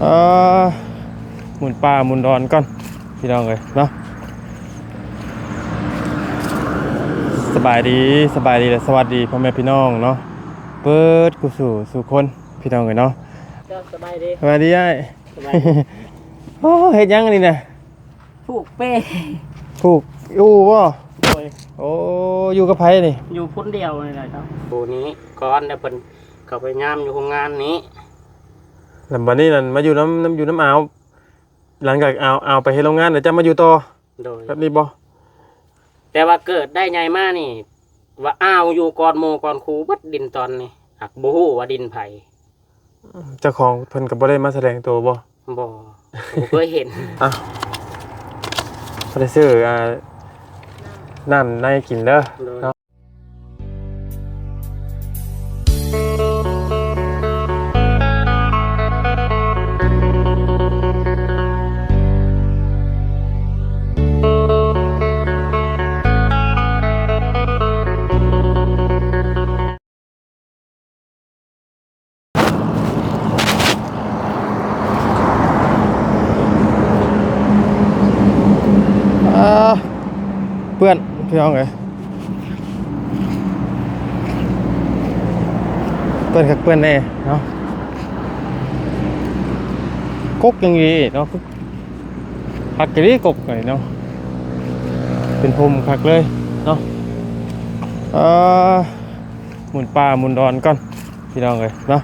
อ่าหมุนป่าหมุนดอนก่อนพี่น้องเลยเนาะสบายดีและสวัสดีพ่อแม่พี่น้องเนาะเปิดกูสู่คนพี่น้องเลยเนาะสบายดีสบายดีไอ้สบายดี โอ้เฮ็ดยังอันนี่นะผูกเป้ ผูกอยู่บ่ โดยโอ้อยู่กับไผนี่อยู่พุ่นเดียวนี่แหละครับปูนี้ก้อนได้เพิ่นเข้าไปงามอยู่โรงงานนี้แล้วบัดนี้นั่นมาอยู่น้ำอ่าวหลังจากเอาไปเฮ็ดโรงงานเดี๋ยวจะมาอยู่ต่อโดยแบบนี้บ่แต่ว่าเกิดได้ใหญ่มากนี่ว่าอ้าวอยู่ก่อนโมก่อนครูบัดดินตอนนี่หักบ่ฮู้ว่าดินไผเจ้าของเพิ่นก็บ่ได้มาแสดงตัวบ่บ่เคยเห็นอ้าวบ่ได้ซื้อน้ำในกินเด้อเนาะเพื่อนพี่น้องเอ้ยเพื่อนกับเพื่อนแน่เนาะกกอย่างงี้เนาะคักกะลีกกไงเนาะเป็นภูมิคักเลยเนาะหมุนป่าหมุนดอนก่อนพี่น้องเอ้ยเนาะ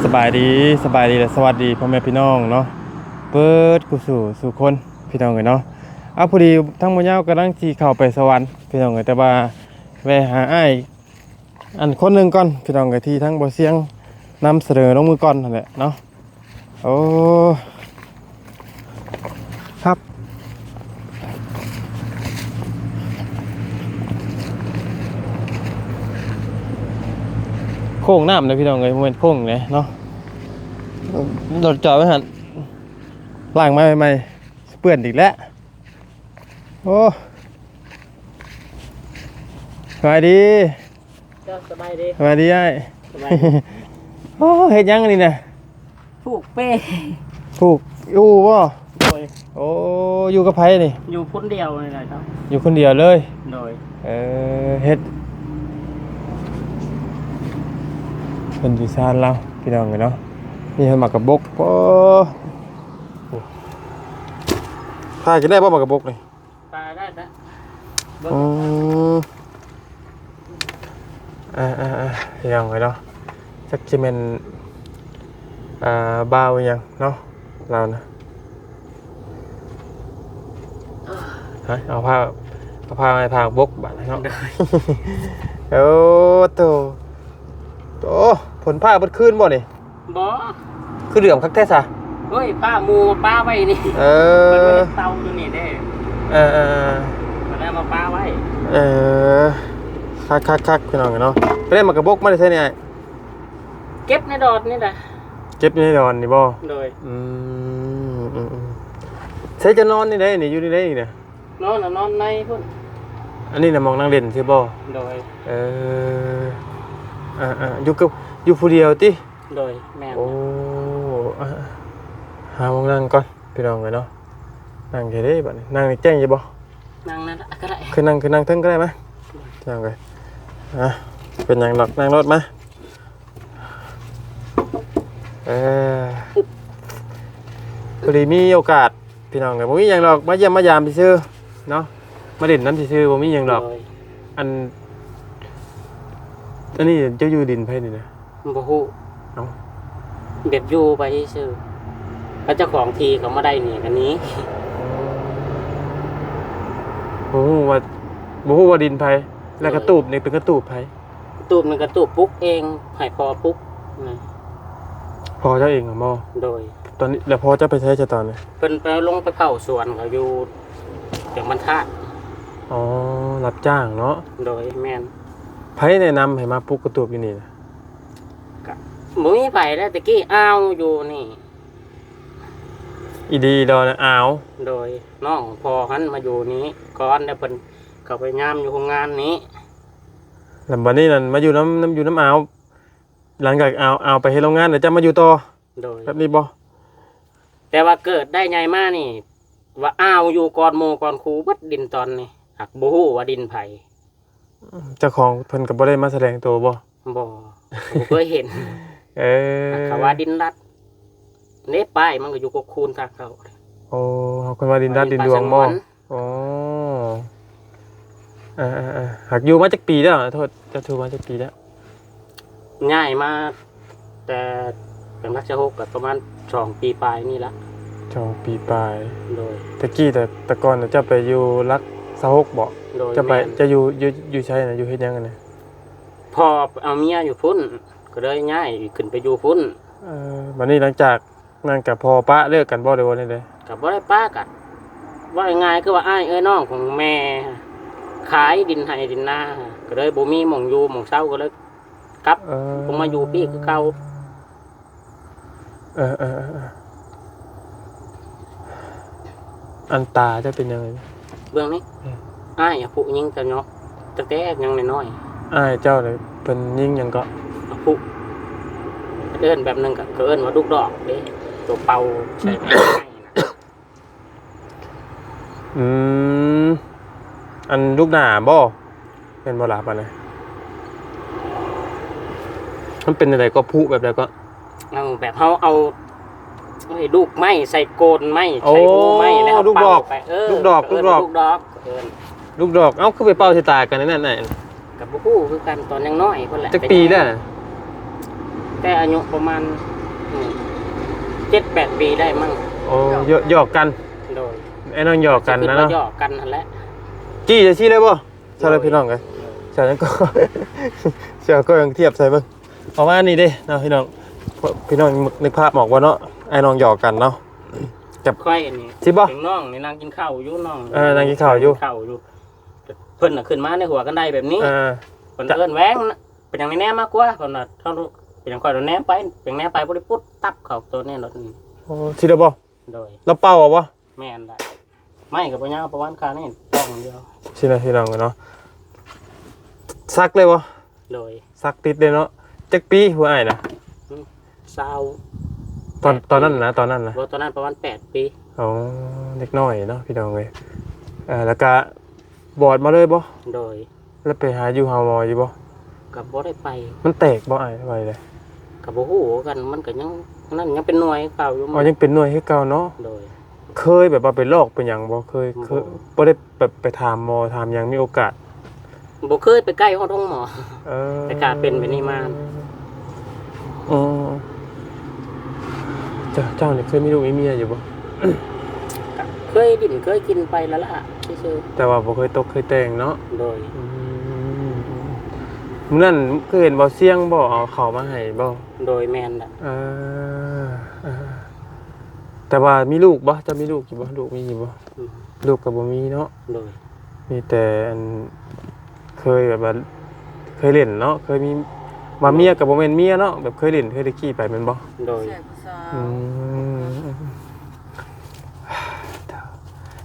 สบายดีและสวัสดีพ่อแม่พี่น้องเนาะเปิดกูสู่คนพี่น้องเอ้ยเนาะพอดีทั้งหมดยาวกำลังที่เข้าไปสวรรค์พี่น้องเอ้ยแต่ว่าแวะหาอ้ายอันคนหนึ่งก่อนพี่น้องเอ้ยที่ทั้งบ่เสียงนำเสนอลงมือก่อนนั่นแหละเนาะโอ้ครับโค้งน้ำเลยพี่น้องเอ้ยโมเมนต์โค้งเลยเนาะโดดจอดไว้หันล้างไม้ใหม่เปื้อนอีกแล้วโอ้สบายดีสบายดีสบายดีไอ้สบายดี โอ้เฮ็ดยังอันนี่นะผูกเป้ ผูกอยู่บ่โดยโอ้อยู่กับไผนี่อยู่พุ่นเดียวนี่แหละครับอยู่คนเดียวเลย โดยเฮ็ดเป็นดีไซน์เราพี่น้องเนาะนี่เฮ็ดหมากกระบกโอ้พากินได้บ่หมากกระบกนี่ปลาได้นะพี่น้องเนาะจักสิแม่นบ่าวยังเนาะเรานะเอาผ้าให้พาบกบัดเนาะโอ้โตผลผ้าเบิดคืนบ่นี่บ่คือเหลื่อมคักแท้ซะเฮ้ยป้าหมูป้าไว้นี่มันเตาอยู่นี่เด้มันได้มาป้าไว้คักพี่น้องเนาะไปเล่นหมากกระบกมาได้ใช่เนี่ยเก็บในดอดนี่แหละเก็บในดอนนี่บ่โดยใช้จะนอนนี่ได้นี่อยู่นี่ได้อีกเนี่ยนอนในพุ่นอันนี้น่ะมองนั่งเล่นใช่บ่โดยอยู่ผู้เดียวติโดยแม่โอ้หามองนั่งก่อนพี่น้องเนาะนั่งแค่ได้บัดนี้นั่งนี่แจ้งอยู่บ่นั่งนั่นก็ได้คือนั่งเทิงก็ได้มั้ยจังไงเป็นหยังดอกนั่งรถมาพอดีมีโอกาสพี่น้องไงผมมีหยังดอกมาเยี่ยมมายามซื่อเนาะมาเด่นน้ำซื่อผมมีหยังดอกอันนี้เจ้าอยู่ดินไผนี่นะบ่ฮู้เบ็ดอยู่ไปซื่อแล้วเจ้าของทีเขามาได้นี่กันนี้บ่ฮู้ว่าดินไผแล้วกระตูบนี่เป็นกระตูบไผตูบมันกระตูบปุ๊กเองให้พอปุ๊กพอเจ้าเองเหรอบ่โดยตอนนี้แล้วพอจะไปใช้จะตอนนี้เพิ่นไปลงไปเผาสวนเขาอยู่อย่างบรรทัดรับจ้างเนาะโดยแม่นไผแนะนำให้มาปลูกกระตูบอยู่นี่นะก็บ่มีไผแล้วตะกี้อ้าวอยู่นี่อีดีดอนอ้าวโดยน้องพอหันมาอยู่นี้ก่อนได้เพิ่นเข้าไปงามอยู่โรงงานนี้แล้วบัดนี้นั่นมาอยู่น้ำอ่าว หลังจากเอาไปเฮ็ดโรงงานแล้วจะมาอยู่ต่อ โดย แบบนี้บ่ แต่ว่าเกิดได้ใหญ่มานี่ ว่าอ้าวอยู่ก่อนหมู่ก่อนครูเบิดดินตอนนี้หักบ่ฮู้ว่าดินไผ เจ้าของเพิ่นก็บ่ได้มาแสดงตัวบ่ บ่เคยเห็น เออ เขาว่าดินรัดเน็ป้ายมันก็อยู่กับคูนทางเขา โอ้เฮาคนว่าดินรัดดินดวงบ่อ๋อหักอยู่มาจักปีแล้วโทษจะถูกมาจักปีแล้ว ง่ายมาแต่เป็นรักษาหกกับประมาณ2 ปีปลายนี่ละ 2 ปีปลาย โดย ตะกี้แต่ก่อนน่ะจะไปอยู่รักสะฮกบ่ โดย จะไป แม่น จะอยู่ใช่น่ะอยู่เฮ็ดหยังกันน่ะ พอเอาเมียอยู่พุ่นก็เลยง่ายขึ้นไปอยู่พุ่น บัดนี้หลังจากนั้นก็พอปะเลิกกันบ่ได้บ่นี่เด้ กับบ่ได้ป้ากันว่าง่ายๆคือว่าอ้ายน้องของแม่ขายดินให้ดินนาก็เลยบ่มีหม่องอยู่หม่องเช่าก็เลยกลับผมมาอยู่พี่คือเก่า เอออันตาจะเป็นยังไง เบื้องนี้อ้ายผู้ยิงแต่เนาะตั้งแต่ยังน้อย อ้ายเจ้าเลยเป็นยิ่งหยังก็ ๆผู้เอิ้นแบบนึงก็เอิ้นว่าลูกดอกเด้ตัวเป่าใส่ไม้นะ อืมอันลูกหน้าบ่เป็นบ่ล่ะปานใดมันเป็นอะไรก็พุแบบใดก็ เอาแบบเฮาเอาลูกไม้ใส่โกนไม้ใส่หูไม้แล้วเอาเป่าไปลูกดอกเอิ้น ลูกดอกเอ้าคือไปเป่าสิตากันนั่นน่ะ กับบ่ฮู้คือกันตอนยังน้อยพุ่นแหละ จักปีแล้ว แต่อายุประมาณ7-8 ปีได้มั้ง โอ้หยอกกัน โดย ไอ้น้องหยอกกันนะเนาะ หยอกกันนั่นแหละ จี้จะชี้ได้บ่ใช่เลยพี่น้องเอ้ยใช่แล้วก็ เสียก็ยังเทียบใส่เบิ่งประมาณนี้เด้เนาะพี่น้องพี่น้องนึกภาพออกว่าเนาะไอ้น้องหยอกกันเนาะ ค่อยอันนี้ สิบ่ ถึงน้องนี่นั่งกินข้าวอยู่น้อง นั่งกินข้าวอยู่ เพิ่นน่ะขึ้นมาในหัวกันได้แบบนี้เพิ่นเอิ้นแหวงเป็นอย่างนี้แน่มากกว่าเพิ่นน่ะเท่าเป็นอย่างค่อยโดนแนมไปเป็นแนมไปบ่ได้ปุ๊บตับเข้าตัวแน่นอน โอ้สิได้บ่ โดย แล้วเป่าเอาบ่ แม่นได้ไม่ก็บ่ยาวประมาณคานี่ต้องเดียว สินะพี่น้องเนาะซักเลยบ่ โดย ซักติดเลยเนาะจักปีหัวอ้ายน่ะ ซาว ตอนนั้นนะ บ่ตอนนั้นประมาณ8 ปี อ๋อเด็กน้อยเนาะพี่น้องเอ้ยแล้วก็บอดมาเลยบ่ โดย แล้วไปหาอยู่หาหมออยู่บ่ ก็บ่ได้ไป มันแตกบ่อ้ายไว้เลย ก็บ่ฮู้กันมันก็ยังนั่นยังเป็นหน่วยเก่าอยู่ อ๋อยังเป็นหน่วยให้เก่าเนาะ โดย เคยแบบว่าไปลอกเป็นหยังบ่เคยบ่ได้แบบไปถามหมอถามหยังมีโอกาส บ่เคยไปใกล้ห้องหมอ อ แต่การเป็นแบบนี้มา อ๋อเจ้าเนี่ยเคยมีลูกมีเมียอยู่บ่ เคยดิ้นเคยกินไปแล้วล่ะซื่อ แต่ว่าบ่เคยตกเคยแต่งเนาะ ๆโดย มื้อนั้นเคยเห็นบ่เสียงบ่เอาข้าวมาให้บ่ โดยแม่นน่ะ แต่ว่ามีลูกบ่จะมีลูกอยู่บ่ลูกมีอยู่บ่ อืม ลูกก็บ่มีเนาะ โดย มีแต่อันเคยแบบว่าเคยเล่นเนาะเคยมีว่าเมียก็บ่แม่นเมียเนาะแบบเคยเล่นเคยได้ขี่ไปแม่นบ่ โดย อืม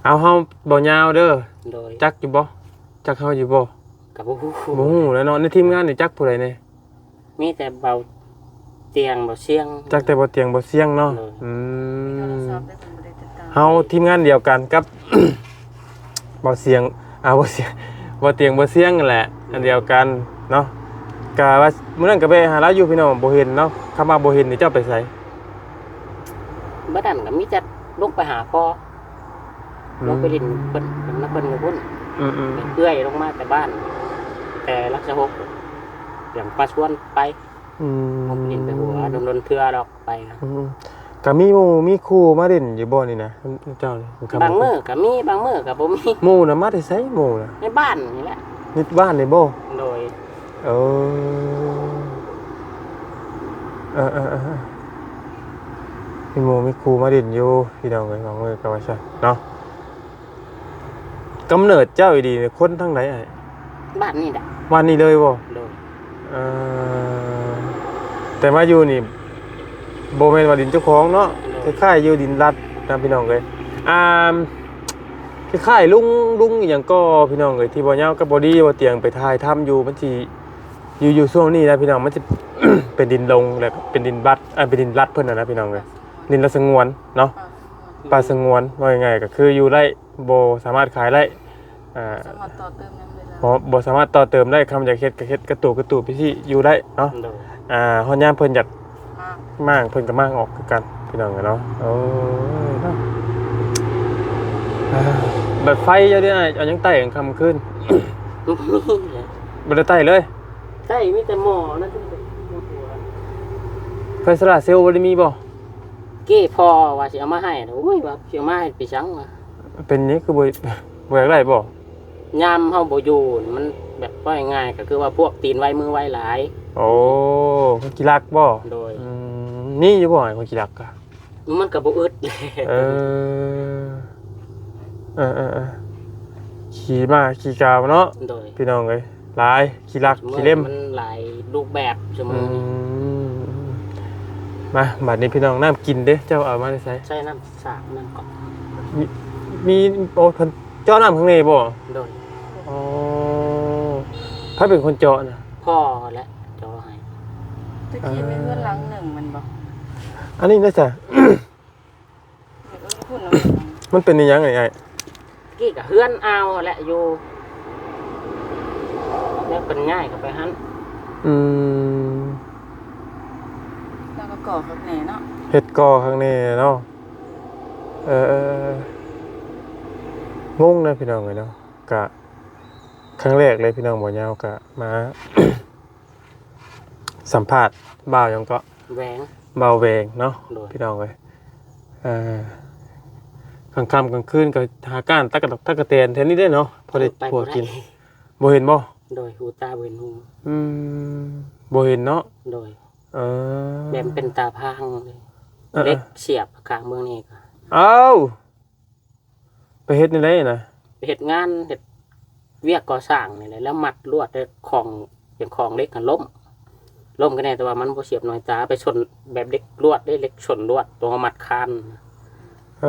เอาเฮาบ่ยาวเด้อ โดย จักอยู่บ่จักเฮาอยู่บ่ กับบ่ฮู้ บ่ฮู้แล้วเนาะในทีมงานนี่จักผู้ใดแน่ มีแต่เบาเตียงเบาเสียง จักแต่บ่เตียงบ่เสียงเนาะ เออ อืมเฮาทีมงานเดียวกันกับ บ่เสียงบ่เสียงบ่เตียงบ่เสียงนั่นแหละอันเดียวกันเนาะก็ว่ามื้อนั้นก็ไปหาเราอยู่พี่น้องบ่เห็นเนาะคำว่าบ่เห็นนี่เจ้าไปไส บ่ดันก็มีแต่ลงไปหาพ่อลงไปดินเพิ่นนักเพิ่นอยู่พุ่น อืม เอื้อยลงมาแต่บ้าน แต่รักษาหกอย่างปลาชวนไป อืม ผมดินไปหัวโดนเทื่อดอกไปครับ ก็มีหมู่มีครูมาเล่นอยู่บ่นี่นะเจ้านี่ บางมื้อก็มีบางมื้อก็บ่มี หมู่น่ะมาได้ไสหมู่น่ะ ในบ้านนี่แหละ นิดบ้านนี่บ่ โดย เอมีหมู่มีครูมาเล่นอยู่พี่น้องเอ้ยบางมื้อก็ว่าซั่นเนาะกำเนิดเจ้าอีดีเนี่ยคนทางไหนอ้าย บ้านนี่แหละ วันนี้เลยบ่ โดย เออแต่มาอยู่นี่บ่แม่นว่าดินเจ้าของเนาะคล้ายๆอยู่ดินรัฐนะพี่น้องเอ้ยคล้ายๆลุงอหย่างก็พี่น้องเอ้ยที่บ่ยาวกับบ่ดีบ่เตียงไปถ่ายทำอยู่มันสิอยู่ช่วงนี้นะพี่น้องมันสิ เป็นดินลงแล้วก็เป็นดินบัดเป็นดินรัดเพิ่นน่ะนะพี่น้องเอ้ยดินละสงวนเนาะป่าสงวนว่ายังไงก็คืออยู่ไร่บ่สามารถขายไร่สามารถต่อเติมยังได้ บ่สามารถต่อเติมได้คำอยากเฮ็ดก็เฮ็ดกระตูไปที่อยู่ได้เนาะ โดย ฮอดยามเพิ่นอยาก มาก มางเพิ่นก็มางออกคือกันพี่น้องเนาะโอ้ยเนาะแบบไฟเยอะดิเอายังไต่กลางค่ำคืนบ่ได้ไต่เลย ใช่มีแต่หมอนั่นที่เป็นหัว ไฟโซลาร์เซลล์บ่ได้มีบ่ เก้พอว่าสิเอามาให้โอ้ยว่าสิเอามาให้ไปชังว่ะ เป็นนี้คือบ่บ่อยากได้บ่ ยามเฮาบ่อยู่มันแบบว่าง่ายๆก็คือว่าพวกตีนไว้มือไว้หลาย โอ้คนกีรักบ่ โดย นี่อยู่บ่ไอ้คนกีรักอะ มันก็บ่อึดเลย เออขี่มาขี่กาวเนาะ โดย พี่น้องเอ้ยหลายขี่รักขี่เล่ม มันหลายรูปแบบสม อื มุติ มมาบัดนี้พี่น้องน้ำกินเด้เจ้าเอามาได้ไส ใช้น้ำสากน้ำก่อน มีโอ้เพิ่นเจาะน้ำข้างในบ่ โดย อ๋อถ้าเป็นคนเจาะน่ะ พ่อและเจ้าให้ ตะกี้มีเพื่อนหลังหนึ่งมันบอก อันนี้น่าจะ พูดแล้ว มันเป็นอีหยังไงไอ้ กี้ก็เฮือนเอาและอยู่แล้วเป็นง่ายก็ไปหัน อืม แล้วก็ก่อข้างในเนาะ เฮ็ดก่อข้างในเนาะงงนะพี่น้องเอ้ยเนาะกะครั้งแรกเลยพี่น้องบ่ยาวกะมา สัมภาษณ์บ่าวหยังก็ แหวง บ่าวแวงเนาะ โดย พี่น้องเอ้ยกลางค่ำกลางคืนก็หาก้านตักกะตอกตักกะแตนแทนนี้ได้เนาะพอได้ ไป พอ บ่ได้ กินบ่เห็นบ่ โดยหูตาเบิ่นหู อืมบ่เห็นเนาะ โดย เออ แบบเป็นตาพางเลย เออ เล็กเสียบข้างเมืองนี่ก็ เอ้าไปเฮ็ดนี่ได้นะ ไปเฮ็ดงานเฮ็ดเวียกก่อสร้างนี่แหละแล้วมัดลวดด้วยของเป็นของเล็กกันล้มกันแน่แต่ว่ามันบ่เสียบหน่อยตาไปชนแบบเล็กลวดได้เล็กชนลวดตัวมัดคาน เอ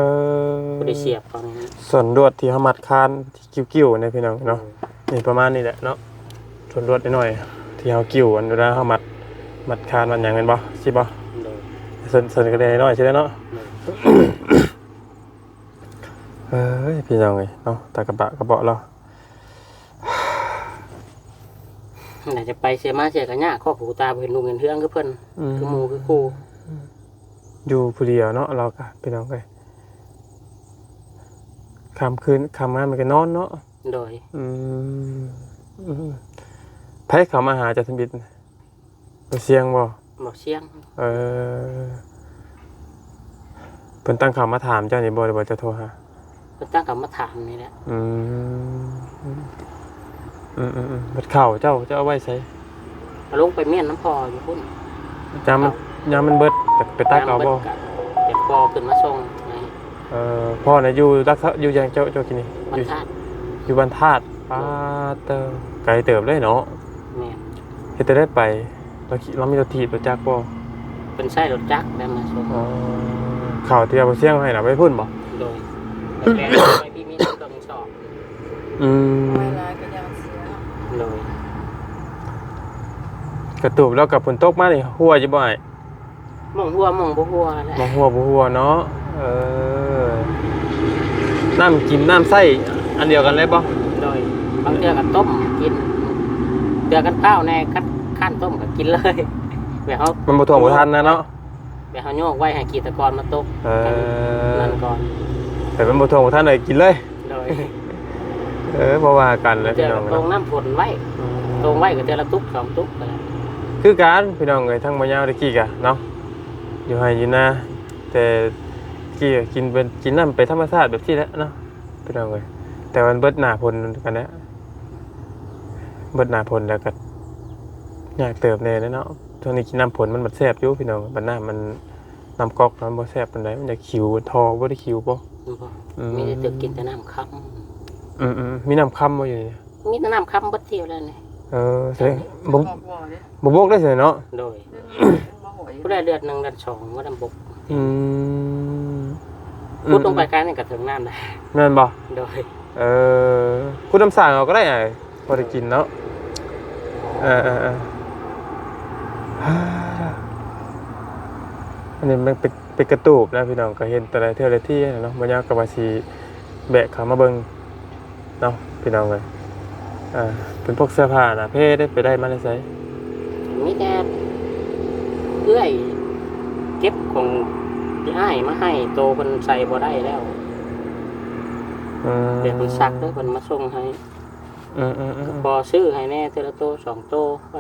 อ บ่ได้เสียบเขานี่ ส่วนลวดที่เฮามัดคานที่กิ้วๆเนี่ยพี่น้องเนาะนี่ประมาณนี้แหละเนาะส่วนลวดน้อยๆที่เฮากิ้วอันเวลาเฮามัดคานมันหยังแม่นบ่สิบ่ โดย ส่วนก็ได้น้อยใช่ไหมเนาะ เอ้ยพี่น้องเอ้ยเนาะตากระเบาะเรา น่าจะไปเสียมาเสียกันยากครอบหูตาบ่เห็นลุงเห็นเฮืองคือเพิ่นคือหมู่คือครู อยู่ผู้เดียวเนาะเราก็พี่น้องเอ้ยค่ำคืนค่ำงานมันก็นอนเนาะ โดย ไผเขามาหาจะทำบิดบ่เสียงบ่ บ่เสียง เออเพิ่นตั้งคำมาถามเจ้านี่บ่หรือว่าจะโทรหา เพิ่นตั้งคำมาถามนี่แหละ บัดเข่าเจ้าเอาไว้ใส่ เอาลงไปเมียนน้ำพออยู่พุ่น ยามมันเบิดแต่ไปตักเอาบ่ เด็กพอขึ้นมาส่งไง พ่อน่ะอยู่อยู่ยังเจ้ากินนี่ มันธาตุ อยู่บ้านธาตุป้าเตอไกลเติบเลยเนาะ แม่น เฮ็ดแต่ได้ไปเรามีรถถีบรถจักรบ่ เป็นไส้รถจักรได้มาส่ง ข่าวที่เอาไปเสี่ยงให้น่ะไปพุ่นบ่ โดยแรกๆไปพี่มีต้นกำสอบ ไม่ร้ายก็ยังเสียเนาะ โดย กระตูบแล้วกับฝนตกมานี่หัวอยู่บ่ไอ้ มองหัวมองบ่หัวแหละ บ่หัวเนาะน้ำกินน้ำไส้อันเดียวกันเลยบ่ โดยบางเทื่อก็ต้มกินเทื่อกันข้าวแน่ขั้นต้มก็กินเลย แบบเฮา มันบ่ท่วมบ่ทันนะเนาะ แบบเฮาโยกไว้ให้กีตกรมาตกนั่นก่อน แต่มันบ่ท่วมบ่ทันเลยกินเลย โดย บ่ว่ากันเลย เทื่ พี่ อ น้อง ก็ตรงน้ำฝนไว้ตรงไว้ก็เทื่อละตุ๊กสองตุ๊กก็แล้ว คือการพี่น้องเอ้ยทั้งบ่ยาวตะกี้กะเนาะอยู่ให้อยู่นะแต่กี้ก็กินน้ำไปธรรมชาติแบบที่แหละเนาะพี่น้องเอ้ยแต่มันเบิดหน้าฝนกันแล้วเบิดหน้าฝนแล้วก็ยากเติบแน่เนาะช่วงนี้กินน้ำฝนมันบ่แซ่บอยู่พี่น้องบัดหน้ามันน้ำก๊อกมันบ่แซ่บปานใดมันจะขิวทอบ่ได้ขิวบ่ มีแต่ตึกกินแต่น้ำค้ มีน้ำค่ำบ่อยู่นี่ ำมีแต่น้ำค้ำบัดเที่ยวแล้วนี่ แสดงบ่ บอกว่าเด้ บ่บกได้สิเนาะ โดย มาหวย ผู้ได้เดือนหนึ่งเดือนสองว่าดำบก อืม พูดลงไปกลายเป็นกระถึงน้ำได้ แม่นบ่ โดย คุณน้ำสั่งเอาก็ได้ไอ้พอได้กินเนาะ อันนี้มันเป็นกระตูบนะพี่น้องก็เห็นแต่ละเทื่อละที่เนาะบ่ยาวกับว่าสิแบกเขามาเบิ่งเนาะพี่น้องเอ้ยเป็นพวกเสื้อผ้าน่ะเพได้ไปได้มาได้ไส มีแต่เอื้อยเก็บของที่อ้ายมาให้โตเพิ่นใส่บ่ได้แล้วเดี๋ยวเพิ่นซักเด้อเพิ่นมาส่งให้พอซื้อให้แน่เทอละโตสองโตไป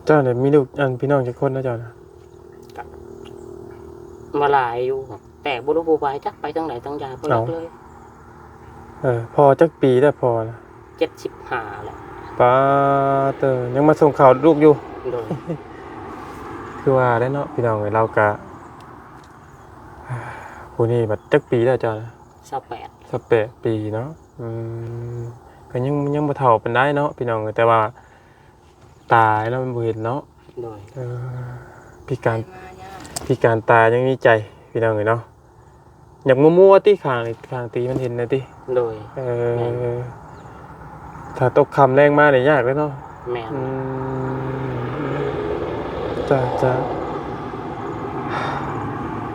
เจ้าเนี่ยมีลูกพี่น้องจักคนนะเจ้านะ มาหลายอยู่แต่บ่รู้ผู้ไปจักไปทางไหนทางยาเพิ่นรักเลย พอจักปีได้พอนะ 75แล้ว ป้าเตอยังมาส่งข่าวลูกอยู่ โดย คือว่าได้เนาะพี่น้องเอ้ยเราก็ผู้นี้บัดจักปีแล้วเจ้านะ 28 18ปีเนาะก็ยังบ่เฒ่าปานใดเนาะพี่น้องเอ้ยแต่ว่าตายแล้วมันบ่เห็นเนาะ โดย พิการ ไปมาย่า พิการตายังมีใจพี่น้องเอ้ยเนาะอยากมั่วๆติข้างตีมันเห็นนะติ โดย ถ้าตกคำแรงมากเนี่ยยากเลยเนาะ แม่น จะ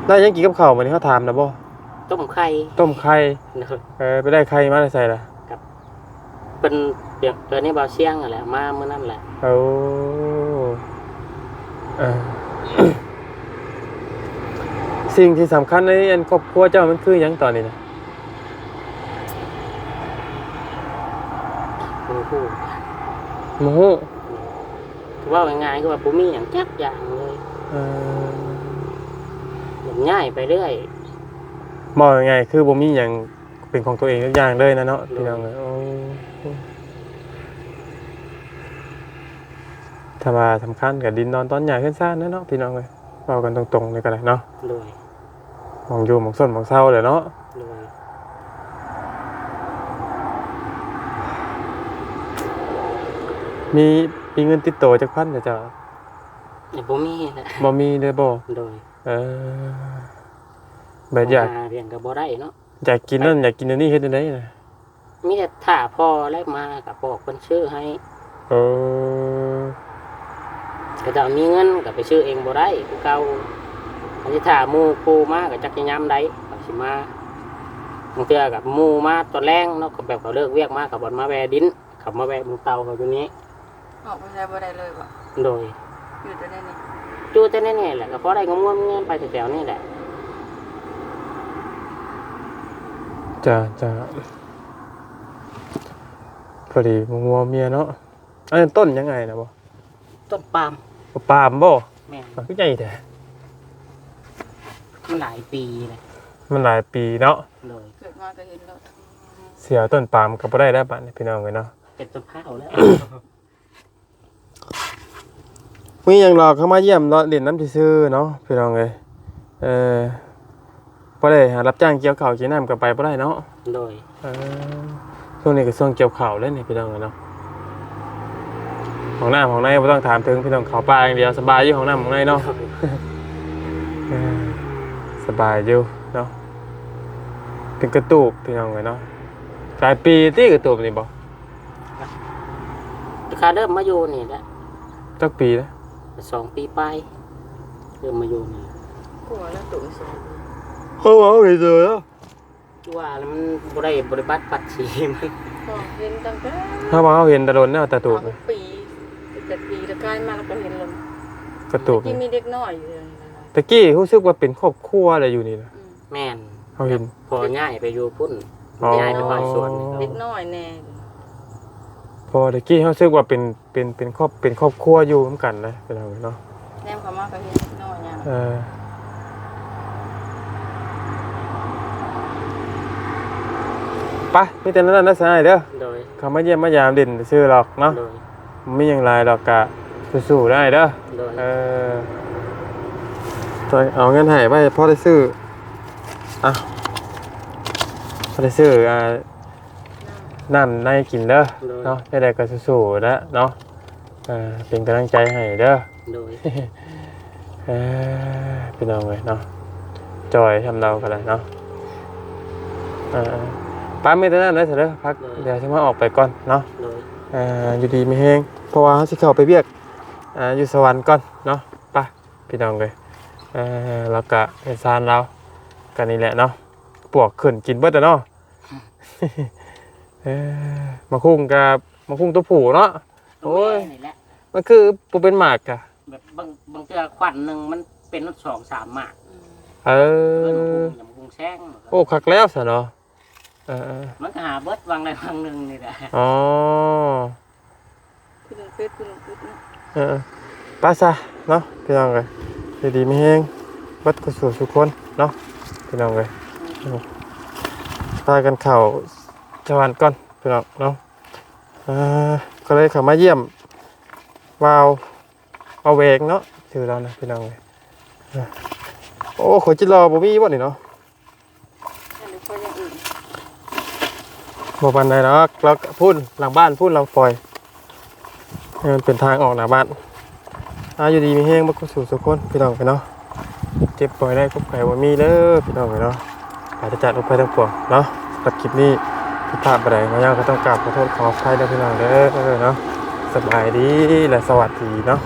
ได้ยังกินกับข้าวมื้อนี้เขาถามนะบ่ ต้มไข่ ต้มไข่ โดย ไปได้ไข่มาได้ใส่ล่ะ เป็นเดี๋ยวเดือนนี้เบาเชียงนั่นแหละมาเมื่อนั่นแหละ เอาเออ สิ่งที่สำคัญในอันครอบครัวเจ้ามันคือหยังตอนนี้นะ โอ้โห โมโห คือว่าง่ายๆคือว่าผมมีอย่างจักอย่างเลย เออ อย่างง่ายไปเรื่อย บอกยังไงคือบ่มีหยังเป็นของตัวเองทุกอย่างเลยนะเนาะพี่น้องเอ้ยโอ้ถ้าว่าสำคัญกับดินนอนตอนใหญ่ขึ้นซ่านนะเนาะพี่น้องเอ้ยเว้ากันตรงๆเลยก็ได้เนาะ โดย มองอยู่มองส้นมองเศร้าเลยเนาะ โดย มีเงินติดตัวจักพันแต่จ้ะ แต่ผมมีแหละ บ่มีเด้อบ่ โดย แบบอยาก หเรียนกับบ่ได้เนาะ อยากกินนั่นอยากกินอันนี้เฮ็ดจังได๋น่ะ มีแต่ถ่าพ่อแลกมากับบอกคนชื่อให้ เออ ก็จะมีเงินก็ไปชื่อเองบ่ได้คือเก่าอันที่ถ่าหมู่ปูมาก็จักจะยามใดก็สิมาบางเทื่อกับหมู่มาตอนแรงเนาะก็แบบเขาเลิกเวียกมากับบ่มาแวดินขับมาแวะมึงเตาเขาอยู่นี้ ออกไปใช้บ่ได้เลยบ่ โดย อยู่แต่ในนี้ จูแต่แน่ๆแหละก็เพราะได้งมๆเงินไปแถวๆนี่แหละ จะพอดีงัวเมียเนาะอันนั้นต้นยังไงนะบ่ ต้นปาล์ม ปาล์มบ่ แม่น มันคือใหญ่แท้ มันหลายปีเลย มันหลายปีเนาะ โดย เกิดมาก็เห็นแล้ว เสียต้นปาล์มก็บ่ได้แล้วบัดนี้พี่น้องเอ้ยเนาะ เป็นต้นข้าวแล้ว มีหยังหรอกเข้ามาเยี่ยมเล่นน้ำซื่อๆเนาะพี่น้องเอ้ยบ่ได้หารับจ้างเกี่ยวข้าวเกี่ยวน้ำก็ไปบ่ได้เนาะ โดย ช่วงนี้ก็ช่วงเกี่ยวข้าวแล้วนี่พี่น้องเอ้ยเนาะของน้ำของในบ่ต้องถามถึงพี่น้องข้าวปลาอย่างเดียวสบายอยู่ของน้ำของในเนาะ สบายอยู่เนาะเป็นกระตูบพี่น้องเลยเนาะหลายปีที่กระตูบนี่บ่ ราคาเริ่มมาอยู่นี่แหละ จักปีนะ 2 ปีไปเริ่มมาอยู่นี่ กลัวแล้วตุ๋ยสอง เขาเอาไปเจอแล้ว ว่าแล้วมันบ่ได้บริบัติปัดชีมัน ก็เห็นตั้งแต่ ถ้าว่าเขาเห็นตะโดนเนี่ยตะตูบ 6 ปี7 ปีแล้วใกล้มาแล้วก็เห็นลม กระตูบ ที่มีเด็กน้อยอยู่เลย ตะกี้รู้สึกว่าเป็นครอบครัวอะไรอยู่นี่นะ แม่น เขาเห็น พอย้ายไปอยู่พุ่น อ๋อ ย้ายไปบ้านสวนนี่ เด็ก ก็ น้อยแน่ พอตะกี้เขารู้สึกว่าเป็นครอบครัวอยู่เหมือนกันนะพี่น้องเนาะ แนมเขามาก็เห็นเด็กน้อยอย่าง ไปมีแต่นั้นนะสายเด้อ โดย เขามาเยี่ยมมายามเด่นซื่อหรอกเนาะ โดย ไม่อย่างไรหรอกกะสู้ๆได้เด้อ โดย ตัวเอาเงินให้ไปพอได้ซื้อพอได้ซื้อน้ำในกินเด้อเนาะได้ก็สู้ๆแล้วเนาะเป็นกำลังใจให้เด้อ โดย พี่น้องเลยเนาะจอยทำเรากันเลยเนาะป้าไม่ได้นั่นเลยเถอะเด้อพักเดี๋ยวฉันมาออกไปก่อนเนาะ โดย อยู่ดีไม่แห้งเพราะว่าเขาสิเข้าไปเวียก อยู่สวรรค์ก่อนเนาะไปพี่น้องเลยแล้วก็เฮ็ดซานเรากันนี่แหละเนาะปวกขึ้นกินเบิดอะเนาะ มาคุ้งกับมาคุ้งตัวผู้เนาะ ตัว โอ้ย แม่นี่แหละ มันคือปูเป็นหมากอะ แบบบางเทื่อขวัญหนึงมันเป็น2-3หมาก เอ เพิ่น อ มาพุงแซง โอ้คักแล้วสะเนาะเออ มันก็หาเบิดวางใดวางหนึงนี่แหละ อ๋อ คุณลุงเพชรคุณลุงพุทธนะ ไป้าซะเนาะพี่น้องเลยดีๆไม่แห้งบัดกุศลทุกคนเนาะพี่น้องเลยพากันเข่าสวรรค์ก่อนพี่น้องเนาะก็เลยเข้ามาเยี่ยมวาวเอาเวงเนาะถือเรานะพี่น้องเลยโอ้ขอจิรอบ่มีบ่นี่เนาะ อันนี้ก็อย่างอื่น บ่ปานใดเนาะเราพูดหลังบ้านพูดเราปล่อยให้มันเป็นทางออกหน้าบ้านอยู่ดีมีแห้งบักกุศลทุกคนพี่น้องไปเนาะเจ็บป่วยได้ก็ไข่บ่มีเด้อพี่น้องไปเนาะอาจจะจัดออกไปทั้งปวงเนาะสำหรับคลิปนี้ผิดพลาดไปไหนมาย่างก็ต้องกราบขอโทษขออภัยด้วยพี่น้องเด้อเนาะสบายดีและสวัสดีเนาะ